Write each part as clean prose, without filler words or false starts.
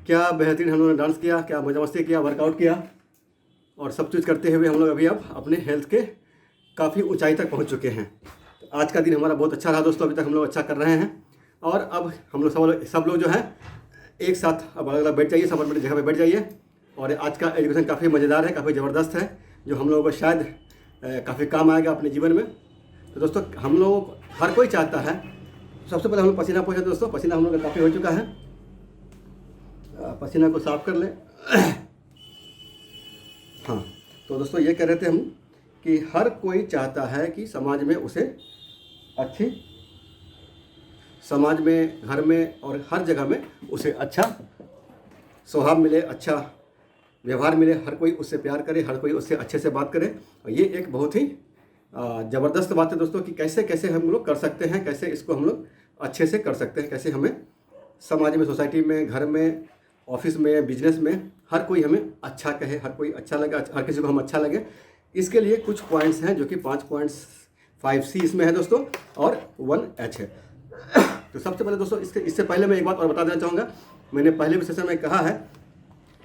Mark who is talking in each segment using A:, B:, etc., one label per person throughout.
A: क्या बेहतरीन हम लोगों ने डांस किया, क्या मजा मस्ती किया, वर्कआउट किया और सब चीज़ करते हुए हम लोग अभी अब अपने हेल्थ के काफ़ी ऊंचाई तक पहुंच चुके हैं। तो आज का दिन हमारा बहुत अच्छा रहा दोस्तों। अभी तक हम लोग अच्छा कर रहे हैं और अब हम लोग सब लोग जो है एक साथ अब अलग अलग बैठ जाइए, सब अपनी जगह पे बैठ जाइए। और आज का एजुकेशन काफ़ी मज़ेदार है, काफ़ी ज़बरदस्त है, जो हम लोगों को शायद काफ़ी काम आएगा अपने जीवन में। तो दोस्तों हम लोग हर कोई चाहता है, सबसे पहले हम लोग पसीना पोछे दोस्तों। पसीना हम लोग का काफ़ी हो चुका है, पसीना को साफ कर ले। हाँ, तो दोस्तों ये कह रहे थे हम कि हर कोई चाहता है कि समाज में उसे अच्छी, समाज में, घर में और हर जगह में उसे अच्छा स्वभाव मिले, अच्छा व्यवहार मिले, हर कोई उससे प्यार करे, हर कोई उससे अच्छे से बात करे। और ये एक बहुत ही ज़बरदस्त बात है दोस्तों कि कैसे कैसे हम लोग कर सकते हैं, कैसे इसको हम लोग अच्छे से कर सकते हैं, कैसे हमें समाज में, सोसाइटी में, घर में, ऑफिस में, बिजनेस में हर कोई हमें अच्छा कहे, हर कोई अच्छा लगे, हर किसी को हम अच्छा लगे। इसके लिए कुछ पॉइंट्स हैं जो कि 5 पॉइंट्स 5C इसमें है दोस्तों और 1H है। तो सबसे पहले दोस्तों इससे पहले मैं एक बात और बता देना चाहूँगा। मैंने पहले भी सेशन में कहा है,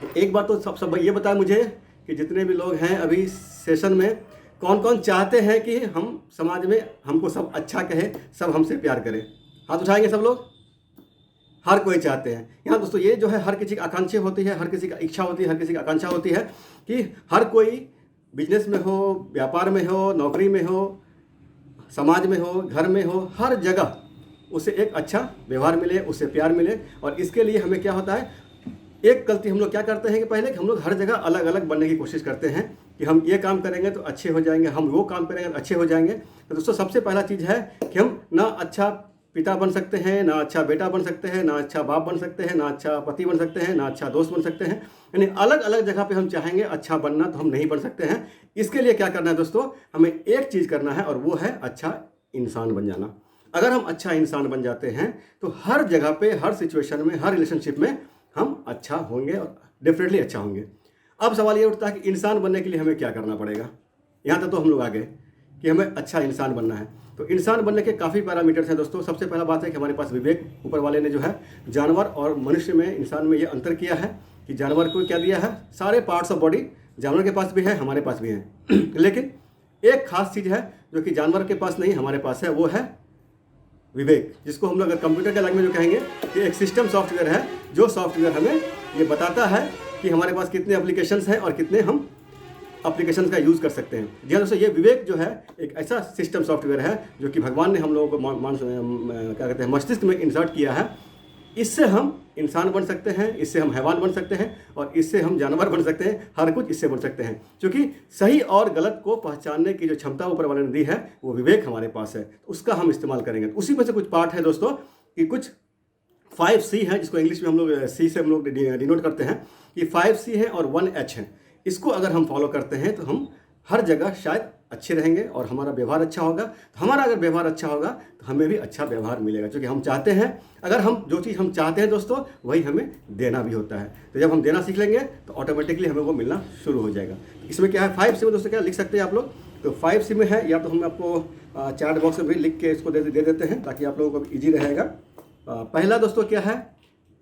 A: तो एक बात तो सब ये बताया मुझे कि जितने भी लोग हैं अभी सेशन में, कौन कौन चाहते हैं कि हम समाज में हमको सब अच्छा कहे, सब हमसे प्यार करें। हाथ उठाएंगे सब लोग। हर कोई चाहते हैं। यहाँ दोस्तों ये जो है हर किसी की आकांक्षा होती है, हर किसी का इच्छा होती है, हर किसी की आकांक्षा होती है कि हर कोई बिजनेस में हो, व्यापार में हो, नौकरी में हो, समाज में हो, घर में हो, हर जगह उसे एक अच्छा व्यवहार मिले, उससे प्यार मिले। और इसके लिए हमें क्या होता है, एक गलती हम लोग क्या करते हैं कि पहले कि हम लोग हर जगह अलग अलग बनने की कोशिश करते हैं कि हम ये काम करेंगे तो अच्छे हो जाएंगे, हम वो काम करेंगे तो अच्छे हो जाएंगे। तो दोस्तों सबसे पहला चीज़ है कि हम ना अच्छा पिता बन सकते हैं, ना अच्छा बेटा बन सकते हैं, ना अच्छा बाप बन सकते हैं, ना अच्छा पति बन सकते हैं, ना अच्छा दोस्त बन सकते हैं। यानी अलग अलग जगह पे हम चाहेंगे अच्छा बनना तो हम नहीं बन सकते हैं। इसके लिए क्या करना है दोस्तों, हमें एक चीज़ करना है और वो है अच्छा इंसान बन जाना। अगर हम अच्छा इंसान बन जाते हैं तो हर जगह पे, हर सिचुएशन में, हर रिलेशनशिप में हम अच्छा होंगे और डेफिनेटली अच्छा होंगे। अब सवाल ये उठता है कि इंसान बनने के लिए हमें क्या करना पड़ेगा। यहाँ तक तो हम लोग आ गए कि हमें अच्छा इंसान बनना है। तो इंसान बनने के काफ़ी पैरामीटर्स हैं दोस्तों। सबसे पहला बात है कि हमारे पास विवेक, ऊपर वाले ने जो है जानवर और मनुष्य में, इंसान में ये अंतर किया है कि जानवर को क्या दिया है, सारे पार्ट्स ऑफ बॉडी जानवर के पास भी है, हमारे पास भी है। लेकिन एक खास चीज़ है जो कि जानवर के पास नहीं, हमारे पास है, वो है विवेक, जिसको हम लोग अगर कंप्यूटर के लैंग्वेज में कहेंगे कि एक सिस्टम सॉफ्टवेयर है, जो सॉफ्टवेयर हमें ये बताता है कि हमारे पास कितने एप्लीकेशंस हैं और कितने हम एप्लीकेशंस का यूज़ कर सकते हैं। जी हाँ दोस्तों, ये विवेक जो है एक ऐसा सिस्टम सॉफ्टवेयर है जो कि भगवान ने हम लोगों को क्या कहते हैं, मस्तिष्क में इंसर्ट किया है। इससे हम इंसान बन सकते हैं, इससे हम हैवान बन सकते हैं और इससे हम जानवर बन सकते हैं, हर कुछ इससे बन सकते हैं। क्योंकि सही और गलत को पहचानने की जो क्षमता ऊपर वाले ने दी है वो विवेक हमारे पास है, तो उसका हम इस्तेमाल करेंगे। तो उसी में से कुछ पार्ट है दोस्तों कि कुछ 5C है, जिसको इंग्लिश में हम लोग C से हम लोग डिनोट करते हैं कि 5C है और 1H है। इसको अगर हम फॉलो करते हैं तो हम हर जगह शायद अच्छे रहेंगे और हमारा व्यवहार अच्छा होगा। तो हमारा अगर व्यवहार अच्छा होगा तो हमें भी अच्छा व्यवहार मिलेगा, क्योंकि हम चाहते हैं, अगर हम जो चीज़ हम चाहते हैं दोस्तों वही हमें देना भी होता है। तो जब हम देना सीख लेंगे तो ऑटोमेटिकली हमें वो मिलना शुरू हो जाएगा। इसमें क्या है, 5C में दोस्तों क्या लिख सकते हैं आप लोग, तो 5C में है, या तो हम आपको चैट बॉक्स में भी लिख के इसको दे देते हैं ताकि आप लोगों को ईजी रहेगा। पहला दोस्तों क्या है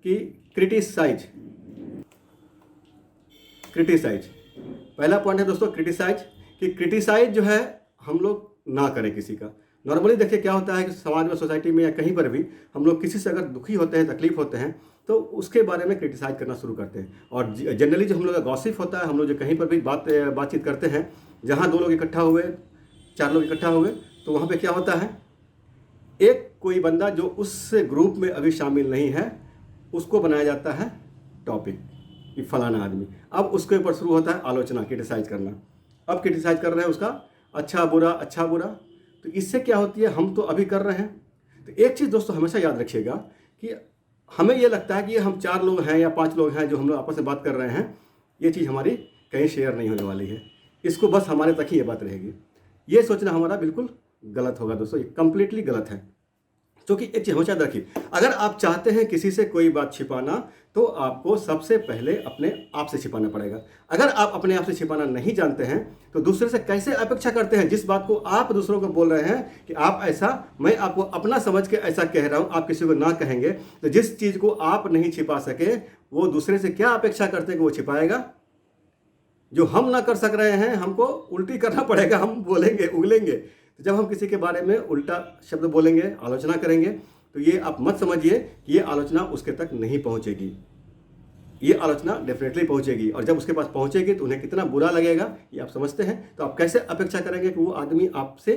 A: कि क्रिटिसाइज। पहला पॉइंट है दोस्तों क्रिटिसाइज, कि क्रिटिसाइज जो है हम लोग ना करें किसी का। नॉर्मली देखिए क्या होता है कि समाज में, सोसाइटी में या कहीं पर भी हम लोग किसी से अगर दुखी होते हैं, तकलीफ होते हैं, तो उसके बारे में क्रिटिसाइज करना शुरू करते हैं। और जनरली जो हम लोग का गॉसिप होता है, हम लोग जो कहीं पर भी बातचीत करते हैं, जहाँ 2 लोग इकट्ठा हुए, 4 लोग इकट्ठा हुए, तो वहाँ पर क्या होता है, एक कोई बंदा जो उस ग्रुप में अभी शामिल नहीं है उसको बनाया जाता है टॉपिक कि फलाना आदमी। अब उसके ऊपर शुरू होता है आलोचना, क्रिटिसाइज करना। अब क्रिटिसाइज कर रहे हैं उसका अच्छा बुरा, अच्छा बुरा। तो इससे क्या होती है, हम तो अभी कर रहे हैं। तो एक चीज़ दोस्तों हमेशा याद रखिएगा कि हमें ये लगता है कि हम 4 लोग हैं या 5 लोग हैं जो हम लोग आपस में बात कर रहे हैं, ये चीज़ हमारी कहीं शेयर नहीं होने वाली है, इसको बस हमारे तक ही ये बात रहेगी। ये सोचना हमारा बिल्कुल गलत होगा दोस्तों, ये कंप्लीटली गलत है। क्योंकि एक चीज़ हमेशा रखिए, अगर आप चाहते हैं किसी से कोई बात छिपाना तो आपको सबसे पहले अपने आप से छिपाना पड़ेगा। अगर आप अपने आप से छिपाना नहीं जानते हैं तो दूसरे से कैसे अपेक्षा करते हैं, जिस बात को आप दूसरों को बोल रहे हैं कि आप ऐसा, मैं आपको अपना समझ के ऐसा कह रहा हूं, आप किसी को ना कहेंगे, तो जिस चीज़ को आप नहीं छिपा सके वो दूसरे से क्या अपेक्षा करते हैं कि वो छिपाएगा। जो हम ना कर सक रहे हैं हमको उल्टी करना पड़ेगा, हम बोलेंगे, उगलेंगे। तो जब हम किसी के बारे में उल्टा शब्द बोलेंगे, आलोचना करेंगे, तो ये आप मत समझिए कि ये आलोचना उसके तक नहीं पहुंचेगी। ये आलोचना डेफिनेटली पहुंचेगी, और जब उसके पास पहुंचेगी तो उन्हें कितना बुरा लगेगा ये आप समझते हैं। तो आप कैसे अपेक्षा करेंगे कि वो आदमी आपसे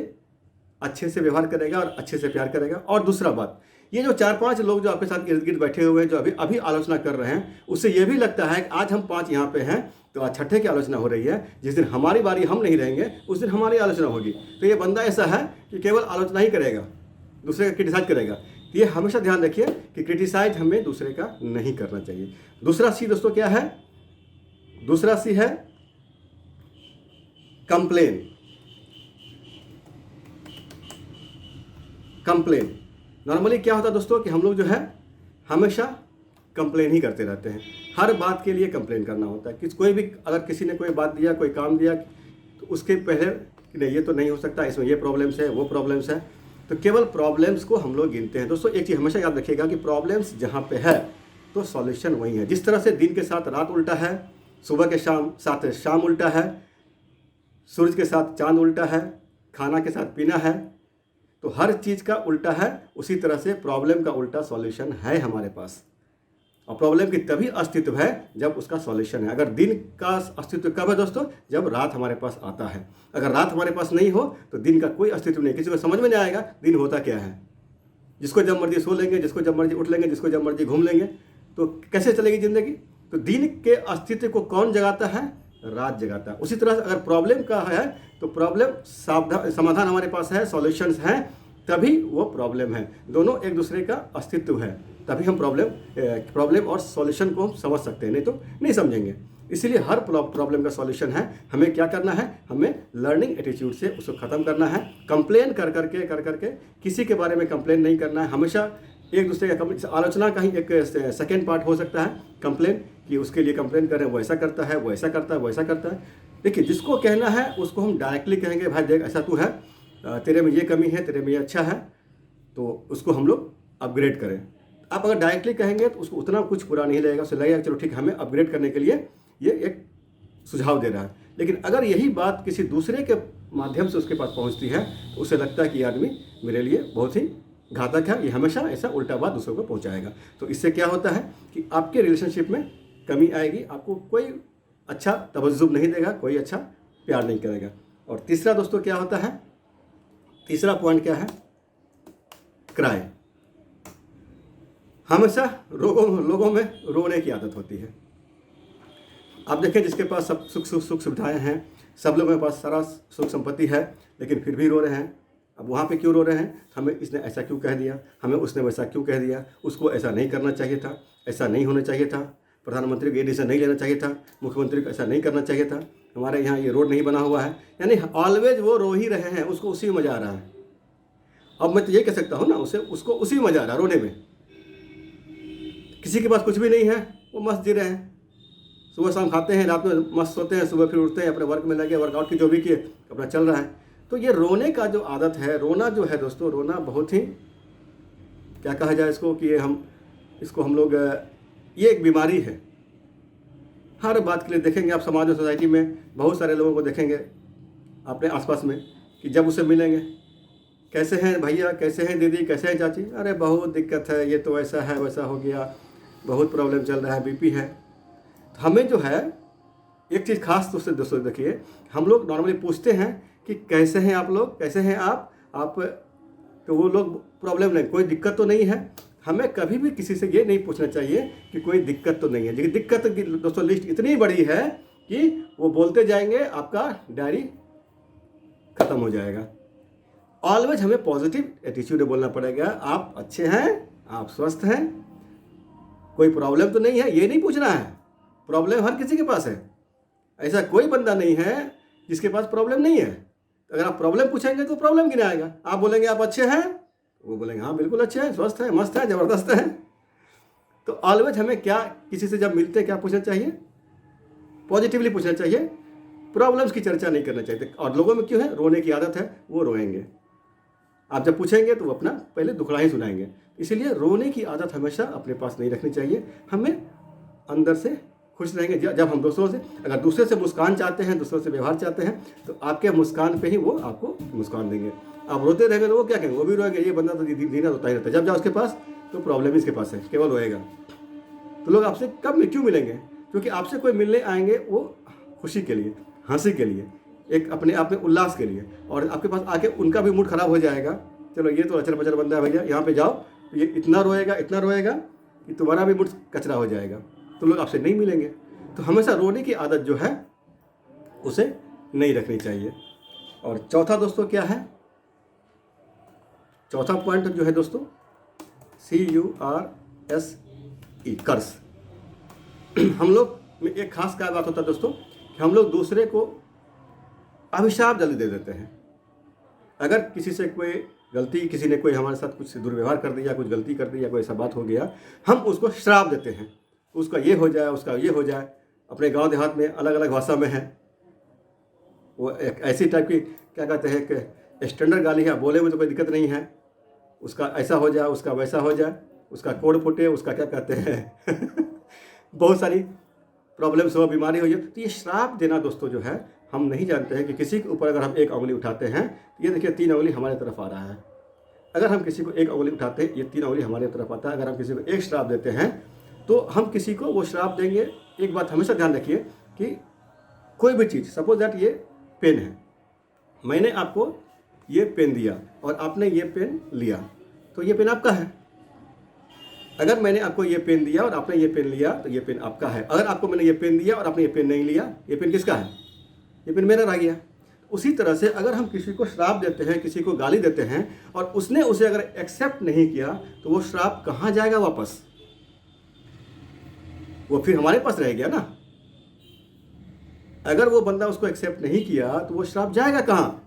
A: अच्छे से व्यवहार करेगा और अच्छे से प्यार करेगा। और दूसरा बात, ये जो 4-5 लोग जो आपके साथ इर्द गिर्द बैठे हुए हैं, जो अभी अभी आलोचना कर रहे हैं, उससे ये भी लगता है कि आज हम 5 यहाँ पे हैं तो आज छठे की आलोचना हो रही है। जिस दिन हमारी बारी हम नहीं रहेंगे उस दिन हमारी आलोचना होगी। तो ये बंदा ऐसा है कि केवल आलोचना ही करेगा, दूसरे का क्रिटिसाइज करेगा। तो ये हमेशा ध्यान रखिए कि क्रिटिसाइज हमें दूसरे का नहीं करना चाहिए। दूसरा सी दोस्तों क्या है? दूसरा सी है कंप्लेन। कंप्लेन नॉर्मली क्या होता है दोस्तों कि हम लोग जो है हमेशा कंप्लेन ही करते रहते हैं। हर बात के लिए कंप्लेन करना होता है कि कोई भी अगर किसी ने कोई बात दिया, कोई काम दिया, तो उसके पहले कि नहीं ये तो नहीं हो सकता, इसमें ये प्रॉब्लम्स है, वो प्रॉब्लम्स है। तो केवल प्रॉब्लम्स को हम लोग गिनते हैं। दोस्तों एक चीज़ हमेशा याद रखिएगा कि प्रॉब्लम्स जहाँ पे है तो सॉल्यूशन वही है। जिस तरह से दिन के साथ रात उल्टा है, सुबह के साथ शाम उल्टा है, सूरज के साथ चांद उल्टा है, खाना के साथ पीना है, तो हर चीज़ का उल्टा है। उसी तरह से प्रॉब्लम का उल्टा सॉल्यूशन है हमारे पास। और प्रॉब्लम की तभी अस्तित्व है जब उसका सॉल्यूशन है। अगर दिन का अस्तित्व कब है दोस्तों? जब रात हमारे पास आता है। अगर रात हमारे पास नहीं हो तो दिन का कोई अस्तित्व नहीं। किसी को समझ में नहीं आएगा दिन होता क्या है। जिसको जब मर्जी सो लेंगे, जिसको जब मर्जी उठ लेंगे, जिसको जब मर्जी घूम लेंगे, तो कैसे चलेगी जिंदगी? तो दिन के अस्तित्व को कौन जगाता है? रात जगाता है। उसी तरह से अगर प्रॉब्लम का है तो प्रॉब्लम समाधान हमारे पास है, सॉल्यूशंस हैं, तभी वो प्रॉब्लम है। दोनों एक दूसरे का अस्तित्व है, तभी हम प्रॉब्लम और सॉल्यूशन को समझ सकते हैं, नहीं तो नहीं समझेंगे। इसीलिए हर प्रॉब्लम का सॉल्यूशन है। हमें क्या करना है? हमें लर्निंग एटीट्यूड से उसको ख़त्म करना है। कंप्लेन कर करके किसी के बारे में कंप्लेन नहीं करना है। हमेशा एक दूसरे का आलोचना का ही एक सेकेंड पार्ट हो सकता है कंप्लेन, कि उसके लिए कंप्लेन करें, वो ऐसा करता है, वो ऐसा करता है, वो ऐसा करता है। देखिए, जिसको कहना है उसको हम डायरेक्टली कहेंगे, भाई देख ऐसा तू है, तेरे में ये कमी है, तेरे में ये अच्छा है, तो उसको हम लोग अपग्रेड करें। आप अगर डायरेक्टली कहेंगे तो उसको उतना कुछ बुरा नहीं लगेगा, उसे लगेगा चलो ठीक है, हमें अपग्रेड करने के लिए ये एक सुझाव दे रहा है। लेकिन अगर यही बात किसी दूसरे के माध्यम से उसके पास पहुंचती है तो उसे लगता है कि ये आदमी मेरे लिए बहुत ही घातक है, ये हमेशा ऐसा उल्टा बात दूसरों को पहुंचाएगा। तो इससे क्या होता है कि आपके रिलेशनशिप में कमी आएगी, आपको कोई अच्छा तवज्जुह नहीं देगा, कोई अच्छा प्यार नहीं करेगा। और तीसरा दोस्तों क्या होता है? तीसरा पॉइंट क्या है? क्राई। हमेशा लोगों में रोने की आदत होती है। आप देखें, जिसके पास सब सुख सुविधाएं हैं, सब लोगों के पास सारा सुख संपत्ति है, लेकिन फिर भी रो रहे हैं। अब वहाँ पे क्यों रो रहे हैं? हमें इसने ऐसा क्यों कह दिया, हमें उसने वैसा क्यों कह दिया, उसको ऐसा नहीं करना चाहिए था, ऐसा नहीं होना चाहिए था, प्रधानमंत्री को ये डिसीजन नहीं लेना चाहिए था, मुख्यमंत्री को ऐसा नहीं करना चाहिए था, हमारे यहाँ ये रोड नहीं बना हुआ है। यानी ऑलवेज वो रो ही रहे हैं, उसको उसी में मज़ा आ रहा है। अब मैं तो ये कह सकता हूँ ना, उसको उसी में मज़ा आ रहा है रोने में। किसी के पास कुछ भी नहीं है, वो मस्त जी रहे हैं, सुबह शाम खाते हैं, रात में मस्त सोते हैं, सुबह फिर उठते हैं, अपने वर्क में लगे, वर्कआउट की जो भी किए अपना चल रहा है। तो ये रोने का जो आदत है, रोना जो है दोस्तों, रोना बहुत ही क्या कहा जाए इसको, कि इसको हम लोग ये एक बीमारी है। हर बात के लिए देखेंगे आप समाज और सोसाइटी में बहुत सारे लोगों को देखेंगे अपने आसपास में, कि जब उसे मिलेंगे, कैसे हैं भैया, कैसे हैं दीदी, कैसे हैं चाची, अरे बहुत दिक्कत है, ये तो ऐसा है, वैसा हो गया, बहुत प्रॉब्लम चल रहा है, बीपी है। तो हमें जो है एक चीज़ खास तो से दोस्तों देखिए, हम लोग नॉर्मली पूछते हैं कि कैसे हैं आप लोग, कैसे हैं आप, तो वो लोग प्रॉब्लम नहीं, कोई दिक्कत तो नहीं है। हमें कभी भी किसी से ये नहीं पूछना चाहिए कि कोई दिक्कत तो नहीं है। लेकिन दिक्कत की दोस्तों लिस्ट इतनी बड़ी है कि वो बोलते जाएंगे, आपका डायरी खत्म हो जाएगा। ऑलवेज हमें पॉजिटिव एटीट्यूड बोलना पड़ेगा। आप अच्छे हैं, आप स्वस्थ हैं, कोई प्रॉब्लम तो नहीं है, ये नहीं पूछना है। प्रॉब्लम हर किसी के पास है, ऐसा कोई बंदा नहीं है जिसके पास प्रॉब्लम नहीं है। अगर आप प्रॉब्लम पूछेंगे तो प्रॉब्लम गिना आएगा। आप बोलेंगे आप अच्छे हैं, वो बोलेंगे हाँ बिल्कुल अच्छे हैं, स्वस्थ हैं, मस्त हैं, ज़बरदस्त हैं। तो ऑलवेज हमें क्या, किसी से जब मिलते हैं क्या पूछना चाहिए? पॉजिटिवली पूछना चाहिए, प्रॉब्लम्स की चर्चा नहीं करना चाहिए। और लोगों में क्यों है? रोने की आदत है, वो रोएंगे। आप जब पूछेंगे तो वो अपना पहले दुखड़ा ही सुनाएंगे। इसीलिए रोने की आदत हमेशा अपने पास नहीं रखनी चाहिए। हमें अंदर से खुश रहेंगे। जब हम दूसरों से, अगर दूसरे से मुस्कान चाहते हैं, दूसरों से व्यवहार चाहते हैं, तो आपके मुस्कान पे ही वो आपको मुस्कान देंगे। आप रोते रहेंगे तो वो क्या कहेंगे, वो भी रोएंगे, ये बंदा तो दीना रोता ही रहता है। जब जाओ उसके पास तो प्रॉब्लम ही इसके पास है, केवल रोएगा। तो लोग आपसे कब क्यों मिलेंगे? क्योंकि आपसे कोई मिलने आएंगे वो खुशी के लिए, हंसी के लिए, एक अपने आप में उल्लास के लिए, और आपके पास आके उनका भी मूड खराब हो जाएगा। चलो ये तो अचर पचर बंदा है भैया, यहाँ पे जाओ तो ये इतना रोएगा कि तुम्हारा भी मूड कचरा हो जाएगा, तो लोग आपसे नहीं मिलेंगे। तो हमेशा रोने की आदत जो है उसे नहीं रखनी चाहिए। और चौथा दोस्तों क्या है? चौथा पॉइंट जो है दोस्तों, CURSE, कर्स। हम लोग में एक खास क्या बात होता है दोस्तों कि हम लोग दूसरे को अभिशाप जल्दी दे देते हैं। अगर किसी से कोई गलती, किसी ने कोई हमारे साथ कुछ दुर्व्यवहार कर दिया, कुछ गलती कर दी या कोई ऐसा बात हो गया, हम उसको श्राप देते हैं, उसका ये हो जाए, उसका ये हो जाए। अपने गांव देहात में अलग अलग भाषा में है, वो एक ऐसी टाइप की क्या कहते हैं कि स्टैंडर्ड गाली है, बोले में तो कोई दिक्कत नहीं है, उसका ऐसा हो जाए, उसका वैसा हो जाए, उसका कोड़ फूटे, उसका क्या कहते हैं बहुत सारी प्रॉब्लम्स हो, बीमारी हो जाए। तो ये श्राप देना दोस्तों जो है, हम नहीं जानते हैं कि किसी के ऊपर अगर हम एक उंगली उठाते हैं, ये देखिए 3 उंगली हमारे तरफ आ रहा है। अगर हम किसी को एक उंगली उठाते हैं, ये 3 उंगली हमारे तरफ आता है। अगर हम किसी को एक श्राप देते हैं तो हम किसी को वो श्राप देंगे। एक बात हमेशा ध्यान रखिए कि कोई भी चीज़, सपोज दैट ये पेन है, मैंने आपको ये पेन दिया और आपने ये पेन लिया, तो ये पेन आपका है। अगर मैंने आपको ये पेन दिया और आपने ये पेन लिया, तो ये पेन आपका है। अगर आपको मैंने ये पेन दिया और आपने ये पेन नहीं लिया, ये पेन किसका है? ये पेन मेरा रह गया। उसी तरह से अगर हम किसी को श्राप देते हैं, किसी को गाली देते हैं और उसने उसे अगर एक्सेप्ट नहीं किया, तो वो श्राप कहाँ जाएगा वापस? वो फिर हमारे पास रह गया ना। अगर वो बंदा उसको एक्सेप्ट नहीं किया तो वो श्राप जाएगा कहाँ?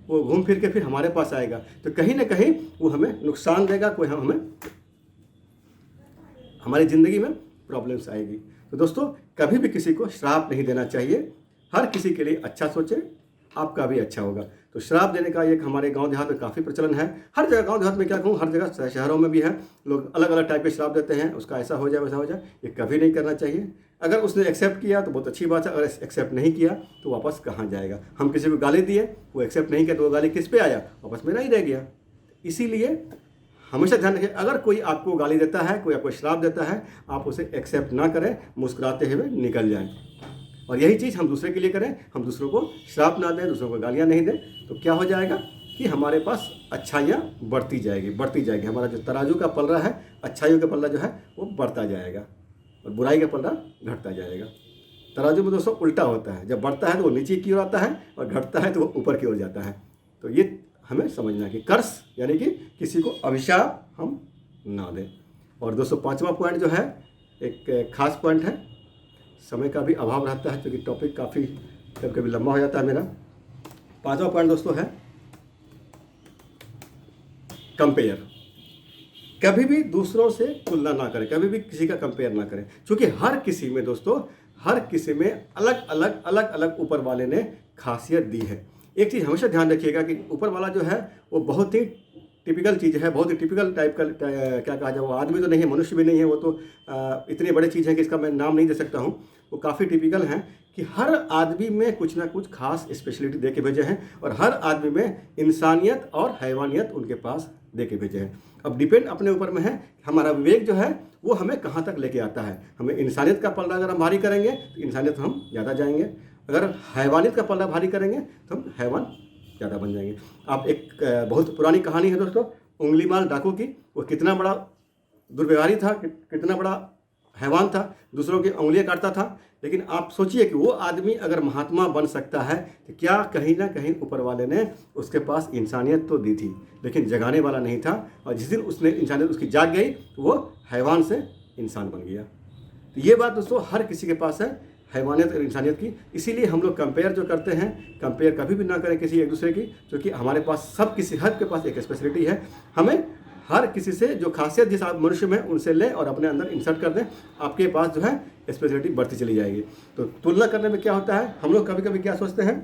A: वो घूम फिर के फिर हमारे पास आएगा। तो कहीं ना कहीं वो हमें नुकसान देगा, कोई हमें हमारी ज़िंदगी में प्रॉब्लम्स आएगी। तो दोस्तों कभी भी किसी को श्राप नहीं देना चाहिए। हर किसी के लिए अच्छा सोचें, आपका भी अच्छा होगा। तो श्राप देने का एक हमारे गांव देहात में काफ़ी प्रचलन है। हर जगह, गांव देहात में क्या कहूँ, हर जगह शहरों में भी है। लोग अलग अलग टाइप के श्राप देते हैं, उसका ऐसा हो जाए, वैसा हो जाए। ये कभी नहीं करना चाहिए। अगर उसने एक्सेप्ट किया तो बहुत अच्छी बात है, अगर एक्सेप्ट नहीं किया तो वापस कहाँ जाएगा? हम किसी को गाली दिए, वो एक्सेप्ट नहीं किया, तो वो गाली किस पे आया? वापस मेरा ही रह गया। इसीलिए हमेशा ध्यान रखिए, अगर कोई आपको गाली देता है, कोई आपको श्राप देता है, आप उसे एक्सेप्ट ना करें, मुस्कुराते हुए निकल जाएं। और यही चीज़ हम दूसरे के लिए करें। हम दूसरों को श्राप ना दें, दूसरों को गालियाँ नहीं दें, तो क्या हो जाएगा कि हमारे पास अच्छाइयाँ बढ़ती जाएगी। हमारा जो तराजू का पलड़ा है, अच्छाइयों का पलड़ा जो है वो बढ़ता जाएगा और बुराई का पलड़ा घटता जाएगा। तराजू में दोस्तों उल्टा होता है, जब बढ़ता है तो वो नीचे की ओर आता है और घटता है तो वो ऊपर की ओर जाता है। तो ये हमें समझना कि कर्स यानी कि किसी को अभिशाप हम ना दें। और दोस्तों 5वां पॉइंट जो है एक खास पॉइंट है, समय का भी अभाव रहता है क्योंकि टॉपिक काफ़ी कभी लंबा हो जाता है मेरा। 5वां पॉइंट दोस्तों है कंपेयर। कभी भी दूसरों से तुलना ना करें, कभी भी किसी का कंपेयर ना करें, क्योंकि हर किसी में दोस्तों, हर किसी में अलग अलग ऊपर वाले ने खासियत दी है। एक चीज़ हमेशा ध्यान रखिएगा कि ऊपर वाला जो है वो बहुत ही टिपिकल चीज़ है, बहुत ही टिपिकल टाइप का क्या कहा जाए, वो आदमी तो नहीं है, मनुष्य भी नहीं है, वो तो इतनी बड़ी चीज़ है कि इसका मैं नाम नहीं दे सकता हूँ। वो काफ़ी टिपिकल हैं कि हर आदमी में कुछ ना कुछ खास स्पेशलिटी दे के भेजे हैं और हर आदमी में इंसानियत और हैवानियत उनके पास दे के भेजे हैं। अब डिपेंड अपने ऊपर में है, हमारा विवेक जो है वो हमें कहाँ तक लेके आता है। हमें इंसानियत का पलड़ा अगर हम भारी करेंगे तो इंसानियत हम ज़्यादा जाएंगे, अगर हैवानियत का पलड़ा भारी करेंगे तो हम हैवान ज़्यादा बन जाएंगे। आप एक बहुत पुरानी कहानी है दोस्तों, उंगलीमाल डाकू की। वो कितना बड़ा दुर्व्यवहारी था, कितना बड़ा हैवान था, दूसरों की उंगलियां काटता था। लेकिन आप सोचिए कि वो आदमी अगर महात्मा बन सकता है तो क्या कहीं ना कहीं ऊपर वाले ने उसके पास इंसानियत तो दी थी, लेकिन जगाने वाला नहीं था। और जिस दिन उसने इंसानियत उसकी जाग गई तो वो हैवान से इंसान बन गया। तो ये बात दोस्तों हर किसी के पास है, हैवानियत और इंसानियत की। इसीलिए हम लोग कंपेयर जो करते हैं, कंपेयर कभी भी ना करें किसी एक दूसरे की, क्योंकि हमारे पास हर के पास एक स्पेशलिटी है। हमें हर किसी से जो खासियत जिस आप मनुष्य में उनसे लें और अपने अंदर इंसर्ट कर दें, आपके पास जो है स्पेशलिटी बढ़ती चली जाएगी। तो तुलना करने में क्या होता है, हम लोग कभी कभी क्या सोचते हैं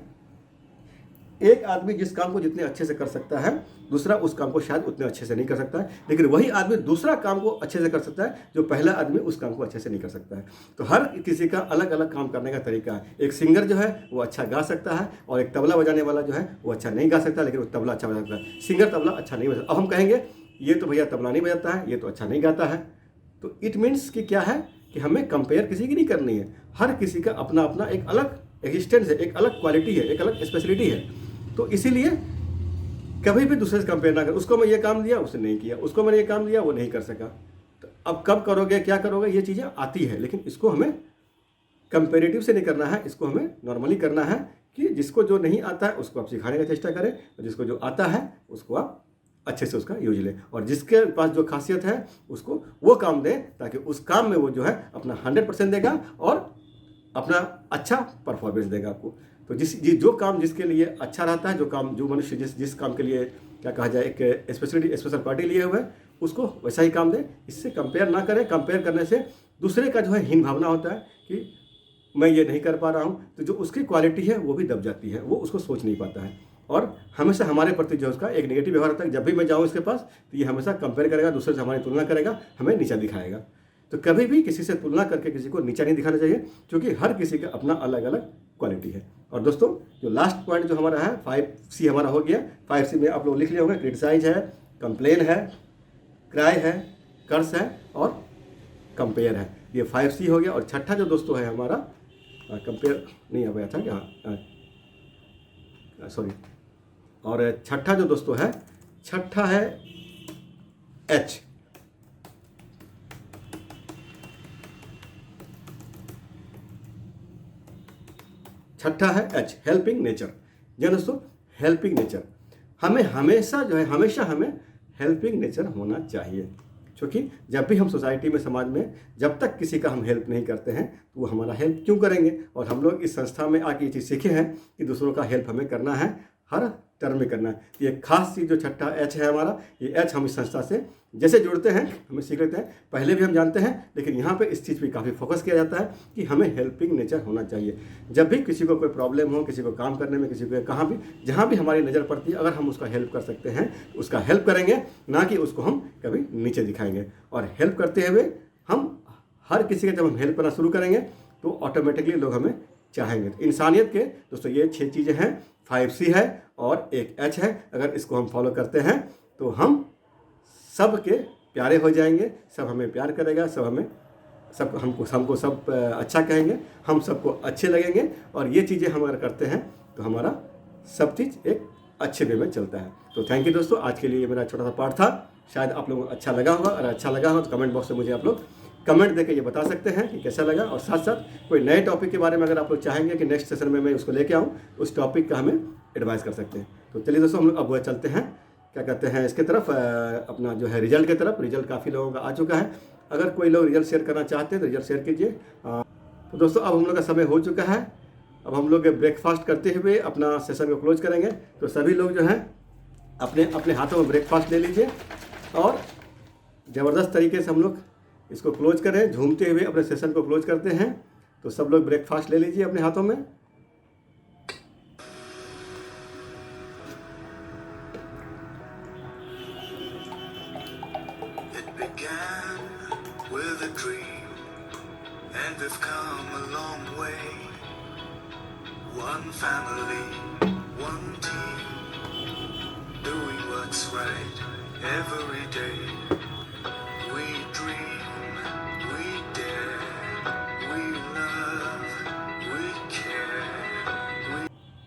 A: एक आदमी जिस काम को जितने अच्छे से कर सकता है, दूसरा उस काम को शायद उतने अच्छे से नहीं कर सकता है, लेकिन वही आदमी दूसरा काम को अच्छे से कर सकता है जो पहला आदमी उस काम को अच्छे से नहीं कर सकता है। तो हर किसी का अलग अलग काम करने का तरीका है। एक सिंगर जो है वो अच्छा गा सकता है, और एक तबला बजाने वाला जो है वो अच्छा नहीं गा सकता, लेकिन वो तबला अच्छा बजा सकता है। सिंगर तबला अच्छा नहीं बजा, अब हम कहेंगे ये तो भैया तबला नहीं बजाता है, ये तो अच्छा नहीं गाता है। तो इट मीन्स कि क्या है कि हमें कंपेयर किसी की नहीं करनी है। हर किसी का अपना अपना एक अलग एग्जिस्टेंस है, एक अलग क्वालिटी है, एक अलग स्पेशलिटी है। तो इसीलिए कभी भी दूसरे से कंपेयर ना करें। उसको मैं ये काम दिया, उसने नहीं किया, उसको मैंने ये काम दिया, वो नहीं कर सका। तो अब कब करोगे, क्या करोगे, ये चीज़ें आती है, लेकिन इसको हमें कंपेरेटिव से नहीं करना है। इसको हमें नॉर्मली करना है कि जिसको जो नहीं आता है उसको आप सिखाने का चेष्टा करें, और जिसको जो आता है उसको आप अच्छे से उसका यूज लें, और जिसके पास जो खासियत है उसको वो काम दें, ताकि उस काम में वो जो है अपना 100% देगा और अपना अच्छा परफॉर्मेंस देगा आपको। तो जो काम जिसके लिए अच्छा रहता है, जो मनुष्य जिस काम के लिए क्या कहा जाए एक स्पेशल पार्टी लिए हुए है, उसको वैसा ही काम दें। इससे कंपेयर ना करें। कंपेयर करने से दूसरे का जो है हीन भावना होता है कि मैं ये नहीं कर पा रहा हूँ, तो जो उसकी क्वालिटी है वो भी दब जाती है, वो उसको सोच नहीं पाता है, और हमेशा हमारे प्रति जो उसका एक नेगेटिव व्यवहार होता है। जब भी मैं जाऊँ इसके पास तो ये हमेशा कंपेयर करेगा, दूसरे से हमारी तुलना करेगा, हमें नीचा दिखाएगा। तो कभी भी किसी से तुलना करके किसी को नीचा नहीं दिखाना चाहिए, क्योंकि हर किसी का अपना अलग अलग क्वालिटी है। और दोस्तों जो लास्ट पॉइंट जो हमारा है 5C हमारा हो गया। 5C में आप लोग लिख लिए होंगे, क्रिटिसाइज है, कंप्लेन है, क्राई है, कर्स है और कंपेयर है। ये 5C हो गया। और छठा जो दोस्तों है हमारा कंपेयर नहीं आ गया था क्या, सॉरी। और छठा जो दोस्तों है, छठा है H। छठा है H, हेल्पिंग नेचर। जी दोस्तों, हेल्पिंग नेचर हमें हमेशा जो है, हमेशा हमें हेल्पिंग नेचर होना चाहिए, क्योंकि जब भी हम सोसाइटी में, समाज में जब तक किसी का हम हेल्प नहीं करते हैं तो वो हमारा हेल्प क्यों करेंगे। और हम लोग इस संस्था में आके ये चीज़ सीखे हैं कि दूसरों का हेल्प हमें करना है, हर टर्म में करना है। ये खास चीज़ जो छठा H है हमारा, ये H हम इस संस्था से जैसे जुड़ते हैं हमें सीख लेते हैं। पहले भी हम जानते हैं, लेकिन यहाँ पे इस चीज़ पे काफ़ी फोकस किया जाता है कि हमें हेल्पिंग नेचर होना चाहिए। जब भी किसी को कोई प्रॉब्लम हो, किसी को काम करने में, किसी को कहाँ भी, जहाँ भी हमारी नज़र पड़ती है, अगर हम उसका हेल्प कर सकते हैं तो उसका हेल्प करेंगे, ना कि उसको हम कभी नीचे दिखाएंगे। और हेल्प करते हुए हम हर किसी का जब हम हेल्प करना शुरू करेंगे तो ऑटोमेटिकली लोग हमें चाहेंगे। तो इंसानियत के दोस्तों ये 6 चीज़ें हैं, 5C है और एक H है। अगर इसको हम फॉलो करते हैं तो हम सब के प्यारे हो जाएंगे, सब हमें प्यार करेगा, सब हमें हमको सब अच्छा कहेंगे, हम सबको अच्छे लगेंगे। और ये चीज़ें हम अगर करते हैं तो हमारा सब चीज़ एक अच्छे वे में चलता है। तो थैंक यू दोस्तों, आज के लिए मेरा छोटा सा पार्ट था। शायद आप लोगों को अच्छा लगा होगा। अगर अच्छा लगा हो तो कमेंट बॉक्स में मुझे आप लोग कमेंट देकर ये बता सकते हैं कि कैसा लगा। और साथ साथ कोई नए टॉपिक के बारे में अगर आप लोग चाहेंगे कि नेक्स्ट सेशन में मैं उसको लेके आऊँ, उस टॉपिक का हमें एडवाइस कर सकते हैं। तो चलिए दोस्तों, हम लोग अब चलते हैं क्या कहते हैं इसके तरफ, अपना जो है रिजल्ट की तरफ। रिजल्ट काफ़ी लोगों का आ चुका है। अगर कोई लोग रिजल्ट शेयर करना चाहते हैं तो रिजल्ट शेयर कीजिए। तो दोस्तों अब हम लोग का समय हो चुका है। अब हम लोग ब्रेकफास्ट करते हुए अपना सेशन को क्लोज करेंगे। तो सभी लोग जो हैं अपने अपने हाथों में ब्रेकफास्ट ले लीजिए और ज़बरदस्त तरीके से हम लोग इसको क्लोज करें। झूमते हुए अपने सेशन को क्लोज करते हैं। तो सब लोग ब्रेकफास्ट ले लीजिए अपने हाथों में।
B: One family, one team, doing what's right every day. We dream, we dare, we love, we care.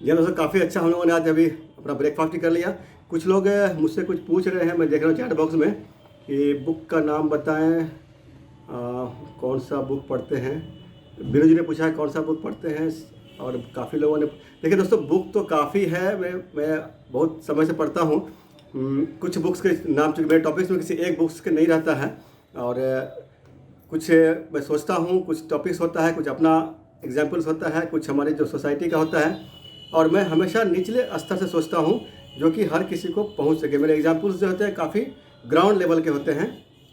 A: ये दोस्तों काफ़ी अच्छा हम लोगों ने आज अभी अपना ब्रेकफास्ट ही कर लिया। कुछ लोग मुझसे कुछ पूछ रहे हैं, मैं देख रहा हूँ चैट बॉक्स में, कि बुक का नाम बताएं, कौन सा बुक पढ़ते हैं। बीरू जी ने पूछा है कौन सा बुक पढ़ते हैं, और काफ़ी लोगों ने। देखिए दोस्तों, बुक तो काफ़ी है, मैं बहुत समय से पढ़ता हूँ। कुछ बुक्स के नाम, चूँकि मेरे टॉपिक्स में किसी एक बुक्स के नहीं रहता है, और कुछ मैं सोचता हूँ, कुछ टॉपिक्स होता है, कुछ अपना एग्जाम्पल्स होता है, कुछ हमारी जो सोसाइटी का होता है, और मैं हमेशा निचले स्तर से सोचता हूँ जो कि हर किसी को पहुँच सके। मेरे एग्जाम्पल्स जो होते हैं काफ़ी ग्राउंड लेवल के होते हैं।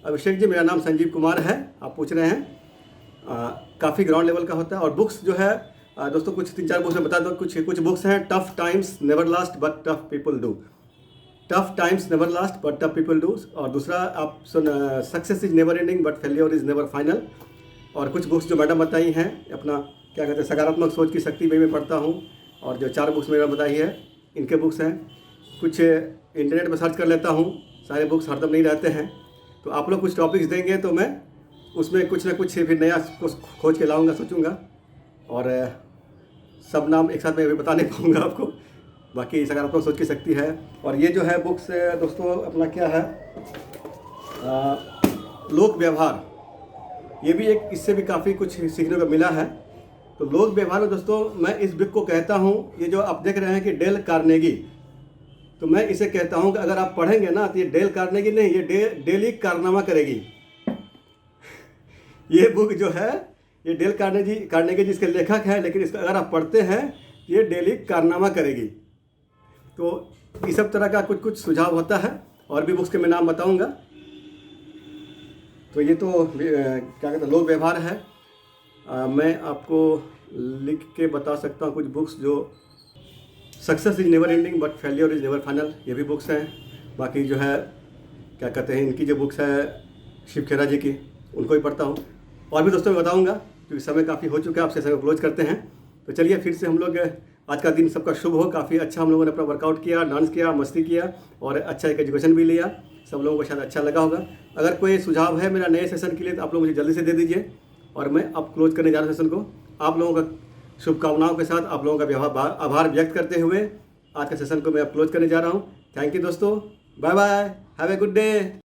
A: अभिषेक जी, मेरा नाम संजीव कुमार है, आप पूछ रहे हैं, काफ़ी ग्राउंड लेवल का होता है। और बुक्स जो है दोस्तों कुछ 3-4 बुक्स में बता दो। कुछ बुक्स हैं, tough times never last but tough people do, tough times never last but tough people do. और दूसरा आप सुन, success is never ending but failure is never final. और कुछ बुक्स जो मैडम बताई हैं, अपना क्या कहते हैं, सकारात्मक सोच की शक्ति में पढ़ता हूँ। और जो 4 बुक्स मैंने बताई है इनके बुक्स हैं। कुछ इंटरनेट पर सर्च कर लेता हूँ, सारे बुक्स हरदम नहीं रहते हैं, तो आप लोग कुछ टॉपिक्स देंगे तो मैं उसमें कुछ ना कुछ फिर नया कुछ खोज के लाऊंगा, सोचूंगा। और सब नाम एक साथ मैं अभी बता नहीं पाऊँगा आपको, बाकी सकारात्मक सोच की शक्ति है। और ये जो है बुक्स दोस्तों अपना क्या है, लोक व्यवहार, ये भी एक, इससे भी काफ़ी कुछ सीखने को मिला है। तो लोक व्यवहार में दोस्तों मैं इस बुक को कहता हूँ, ये जो आप देख रहे हैं कि डेल कार्नेगी, तो मैं इसे कहता हूँ कि अगर आप पढ़ेंगे ना तो ये डेल कार्नेगी नहीं, ये डेली कारनामा करेगी। ये बुक जो है ये डेल कार्नेगी जिसके लेखक है, लेकिन इसका अगर आप पढ़ते हैं ये डेली कारनामा करेगी। तो इस सब तरह का कुछ सुझाव होता है। और भी बुक्स के मैं नाम बताऊंगा। तो ये तो क्या कहते हैं, लोक व्यवहार है। मैं आपको लिख के बता सकता हूँ कुछ बुक्स, जो success is never ending but failure is never final, ये भी बुक्स हैं। बाकी जो है क्या कहते हैं, इनकी जो बुक्स है शिव खेरा जी की, उनको भी पढ़ता हूँ। और भी दोस्तों मैं बताऊँगा, क्योंकि समय काफ़ी हो चुका है, आप सेशन को क्लोज करते हैं। तो चलिए फिर से हम लोग, आज का दिन सबका शुभ हो। काफ़ी अच्छा हम लोगों ने अपना वर्कआउट किया, डांस किया, मस्ती किया और अच्छा एक एजुकेशन भी लिया। सब लोगों को शायद अच्छा लगा होगा। अगर कोई सुझाव है मेरा नए सेशन के लिए तो आप लोग मुझे जल्दी से दे दीजिए। और मैं अब क्लोज करने जा रहा हूँ सेशन को। आप लोगों का शुभकामनाओं के साथ, आप लोगों का आभार व्यक्त करते हुए आज का सेशन को मैं अब क्लोज करने जा रहा हूँ। थैंक यू दोस्तों, bye bye, have a good day.